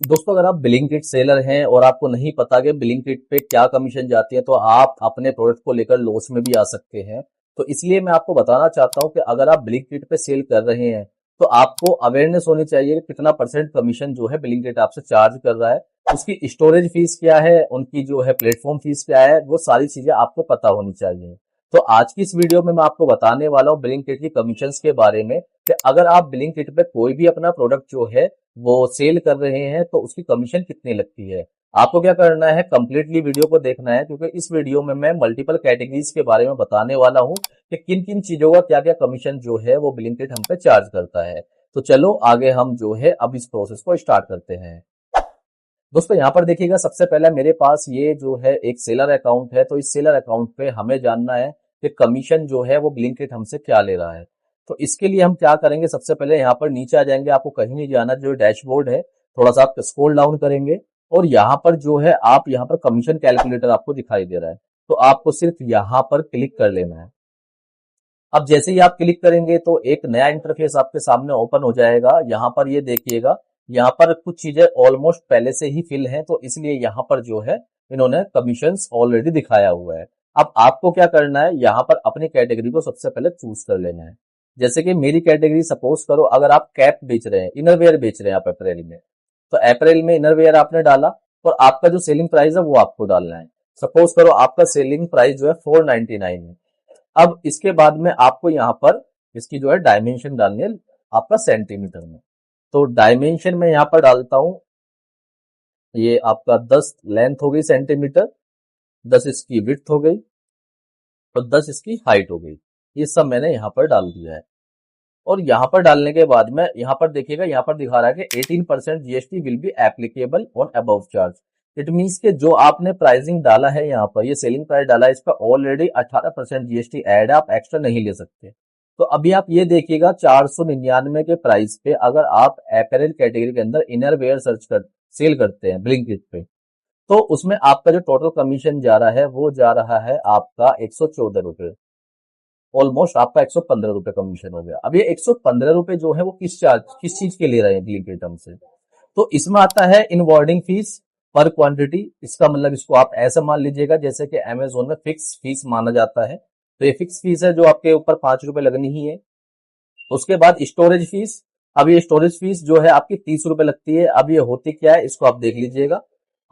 दोस्तों, अगर आप ब्लिंकिट सेलर हैं और आपको नहीं पता कि ब्लिंकिट पे क्या कमीशन जाती है, तो आप अपने प्रोडक्ट को लेकर लॉस में भी आ सकते हैं। तो इसलिए मैं आपको बताना चाहता हूं कि अगर आप ब्लिंकिट पे सेल कर रहे हैं तो आपको अवेयरनेस होनी चाहिए कि कितना परसेंट कमीशन जो है ब्लिंकिट आपसे चार्ज कर रहा है, उसकी स्टोरेज फीस क्या है, उनकी जो है प्लेटफॉर्म फीस क्या है, वो सारी चीजें आपको पता होनी चाहिए। तो आज की इस वीडियो में मैं आपको बताने वाला हूँ ब्लिंकिट की कमीशंस के बारे में कि अगर आप ब्लिंकिट पे कोई भी अपना प्रोडक्ट जो है वो सेल कर रहे हैं तो उसकी कमीशन कितनी लगती है। आपको क्या करना है, कंप्लीटली वीडियो को देखना है, क्योंकि इस वीडियो में मैं मल्टीपल कैटेगरीज के बारे में बताने वाला हूं कि किन किन चीजों का क्या क्या कमीशन जो है वो ब्लिंकिट हम पे चार्ज करता है। तो चलो आगे हम जो है अब इस प्रोसेस को स्टार्ट करते हैं। दोस्तों, यहाँ पर देखिएगा, सबसे पहले मेरे पास ये जो है एक सेलर अकाउंट है। तो इस सेलर अकाउंट पे हमें जानना है कि कमीशन जो है वो ब्लिंकिट हमसे क्या ले रहा है। तो इसके लिए हम क्या करेंगे, सबसे पहले यहाँ पर नीचे आ जाएंगे, आपको कहीं नहीं जाना, जो डैशबोर्ड है थोड़ा सा आप स्क्रॉल डाउन करेंगे और यहाँ पर जो है आप यहाँ पर कमीशन कैलकुलेटर आपको दिखाई दे रहा है। तो आपको सिर्फ यहाँ पर क्लिक कर लेना है। अब जैसे ही आप क्लिक करेंगे तो एक नया इंटरफेस आपके सामने ओपन हो जाएगा। यहाँ पर ये देखिएगा, यहाँ पर कुछ चीजें ऑलमोस्ट पहले से ही फिल हैं, तो इसलिए यहाँ पर जो है इन्होंने कमीशंस ऑलरेडी दिखाया हुआ है। अब आपको क्या करना है, यहाँ पर अपनी कैटेगरी को सबसे पहले चूज कर लेना है। जैसे कि मेरी कैटेगरी, सपोज करो अगर आप कैप बेच रहे हैं, इनरवेयर बेच रहे हैं आप अप्रैल में, तो अप्रैल में इनरवेयर आपने डाला और आपका जो सेलिंग प्राइस है वो आपको डालना है। सपोज करो आपका सेलिंग प्राइस जो है 499 है। अब इसके बाद में आपको यहाँ पर इसकी जो है डायमेंशन डालनी है, आपका सेंटीमीटर में। तो डायमेंशन में यहाँ पर डालता हूं, ये आपका 10 लेंथ हो गई सेंटीमीटर, 10 इसकी विड्थ हो गई और 10 इसकी हाइट हो गई। ये सब मैंने यहाँ पर डाल दिया है। और यहाँ पर डालने के बाद में यहाँ पर देखिएगा, यहाँ पर दिखा रहा है कि 18% GST will be applicable on above charge. It means कि जो आपने प्राइसिंग डाला है, यहाँ पर ये सेलिंग प्राइस डाला है, इस पर ऑलरेडी 18% जीएसटी ऐड है, आप एक्स्ट्रा नहीं ले सकते। तो अभी आप ये देखिएगा, 499 के प्राइस पे अगर आप अपैरेल कैटेगरी के अंदर इनर वेयर सर्च कर सेल करते हैं ब्लिंकिट पे, तो उसमें आपका जो टोटल कमीशन जा रहा है वो जा रहा है आपका 114 रुपए। ऑलमोस्ट आपका 115 रुपए कमीशन हो गया। अब ये 115 रुपए जो है वो किस चीज के ले रहे हैं ब्लिंकिट हमसे, तो इसमें आता है इनवॉर्डिंग फीस पर क्वांटिटी। इसका मतलब इसको आप ऐसा मान लीजिएगा जैसे कि अमेजोन में फिक्स फीस माना जाता है, तो ये फिक्स फीस है जो आपके ऊपर 5 रुपए लगनी ही है। उसके बाद स्टोरेज फीस। अब ये स्टोरेज फीस जो है आपकी 30 रुपए लगती है। अब ये होती क्या है, इसको आप देख लीजिएगा।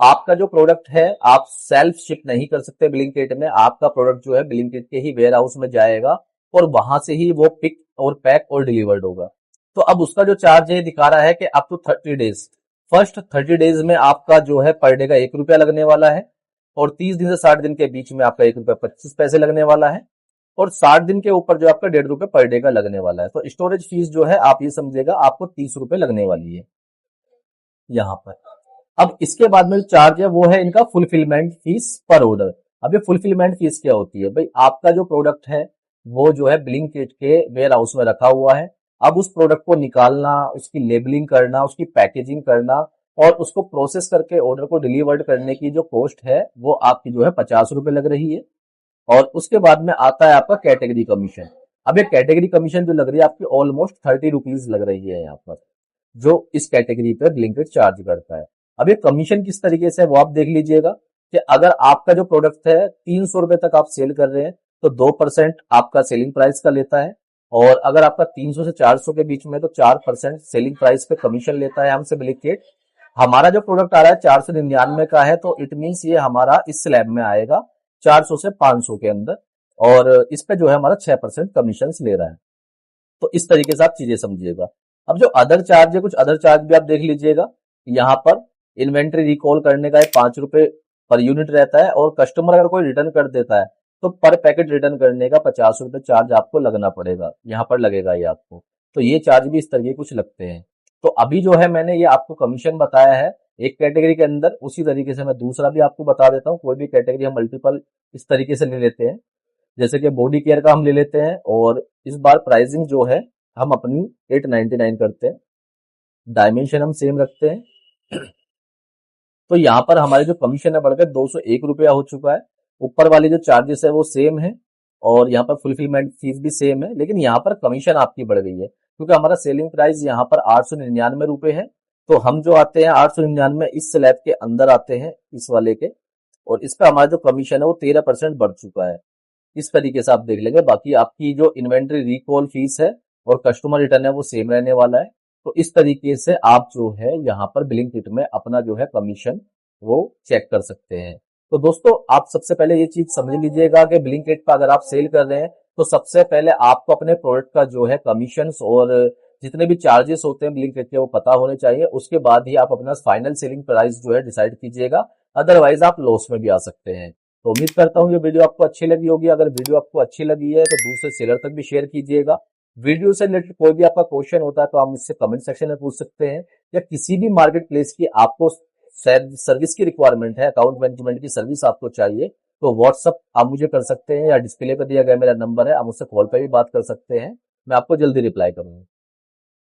आपका जो प्रोडक्ट है आप सेल्फ शिप नहीं कर सकते ब्लिंकिट में, आपका प्रोडक्ट जो है ब्लिंकिट के ही वेयर हाउस में जाएगा और वहां से ही वो पिक और पैक और डिलीवर्ड होगा। तो अब उसका जो चार्ज है दिखा रहा है कि up to 30 days, first 30 days में आपका जो है पर डे का 1 रुपया लगने वाला है और 30 दिन से 60 दिन के बीच में आपका 1 रुपया 25 पैसे लगने वाला है और 60 दिन के ऊपर जो आपका 1.5 रुपये पर डे का लगने वाला है। तो स्टोरेज फीस जो है आप ये समझिएगा आपको 30 रुपए लगने वाली है यहाँ पर। अब इसके बाद में जो चार्ज है वो है इनका फुलफिलमेंट फीस पर ऑर्डर। अब ये फुलफिलमेंट फीस क्या होती है भाई, आपका जो प्रोडक्ट है वो जो है ब्लिंकिट के वेयर हाउस में रखा हुआ है। अब उस प्रोडक्ट को निकालना, उसकी लेबलिंग करना, उसकी पैकेजिंग करना और उसको प्रोसेस करके ऑर्डर को डिलीवर्ड करने की जो कॉस्ट है वो आपकी जो है 50 रुपए लग रही है। और उसके बाद में आता है आपका कैटेगरी कमीशन। अब ये कैटेगरी कमीशन जो लग रही है आपकी ऑलमोस्ट 30 रुपीज लग रही है यहाँ पर, जो इस कैटेगरी पे ब्लिंकिट चार्ज करता है। अब ये कमीशन किस तरीके से है वो आप देख लीजिएगा कि अगर आपका जो प्रोडक्ट है 300 रुपए तक आप सेल कर रहे हैं तो 2% आपका सेलिंग प्राइस का लेता है। और अगर आपका 300 से 400 के बीच में तो 4% सेलिंग प्राइस पे कमीशन लेता है हमसे ब्लिंकिट। हमारा जो प्रोडक्ट आ रहा है 499 का है, तो इट मीन्स ये हमारा इस स्लैब में आएगा 400 से 500 के अंदर और इस पे जो है हमारा 6% कमीशन ले रहा है। तो इस तरीके से आप चीजें समझिएगा। अब जो अदर चार्ज है, कुछ अदर चार्ज भी आप देख लीजिएगा। यहाँ पर इन्वेंट्री रिकॉल करने का 5 रुपए पर यूनिट रहता है और कस्टमर अगर कोई रिटर्न कर देता है तो पर पैकेट रिटर्न करने का 50 रुपए चार्ज आपको लगना पड़ेगा, यहाँ पर लगेगा ये आपको। तो ये चार्ज भी इस तरीके कुछ लगते हैं। तो अभी जो है मैंने ये आपको कमीशन बताया है एक कैटेगरी के अंदर, उसी तरीके से मैं दूसरा भी आपको बता देता हूँ। कोई भी कैटेगरी हम मल्टीपल इस तरीके से ले लेते हैं, जैसे कि बॉडी केयर का हम ले लेते हैं और इस बार प्राइसिंग जो है हम अपनी 899 करते हैं, डायमेंशन हम सेम रखते हैं। तो यहाँ पर हमारे जो कमीशन है बढ़कर 201 रुपया हो चुका है। ऊपर वाली जो चार्जेस है वो सेम है और यहाँ पर फुलफिलमेंट फीस भी सेम है, लेकिन यहाँ पर कमीशन आपकी बढ़ गई है क्योंकि हमारा सेलिंग प्राइस यहाँ पर 899 रुपए है। तो हम जो आते हैं 899 इस स्लैब के अंदर आते हैं, इस वाले के, और इस पे हमारा जो कमीशन है वो 13% बढ़ चुका है। इस तरीके से आप देख लेंगे। बाकी आपकी जो इन्वेंट्री रिकॉल फीस है और कस्टमर रिटर्न है वो सेम रहने वाला है। तो इस तरीके से आप जो है यहाँ पर ब्लिंकिट में अपना जो है कमीशन वो चेक कर सकते हैं। तो दोस्तों आप सबसे पहले ये चीज समझ लीजिएगा कि ब्लिंकिट पर अगर आप सेल कर रहे हैं तो सबसे पहले आपको अपने प्रोडक्ट का जो है कमीशन और जितने भी चार्जेस होते हैं ब्लिंकिट के वो पता होने चाहिए। उसके बाद ही आप अपना फाइनल सेलिंग प्राइस जो है डिसाइड कीजिएगा, अदरवाइज आप लॉस में भी आ सकते हैं। तो उम्मीद करता हूँ ये वीडियो आपको अच्छी लगी होगी। अगर वीडियो आपको अच्छी लगी है तो दूसरे सेलर तक भी शेयर कीजिएगा। वीडियो से रिलेटेड कोई भी आपका क्वेश्चन होता है तो आप मुझसे कमेंट सेक्शन में पूछ सकते हैं, या किसी भी मार्केट प्लेस की आपको सर्विस की रिक्वायरमेंट है, अकाउंट मैनेजमेंट की सर्विस आपको चाहिए, तो व्हाट्सअप आप मुझे कर सकते हैं, या डिस्प्ले पर दिया गया मेरा नंबर है, आप मुझसे कॉल पर भी बात कर सकते हैं। मैं आपको जल्दी रिप्लाई करूंगा।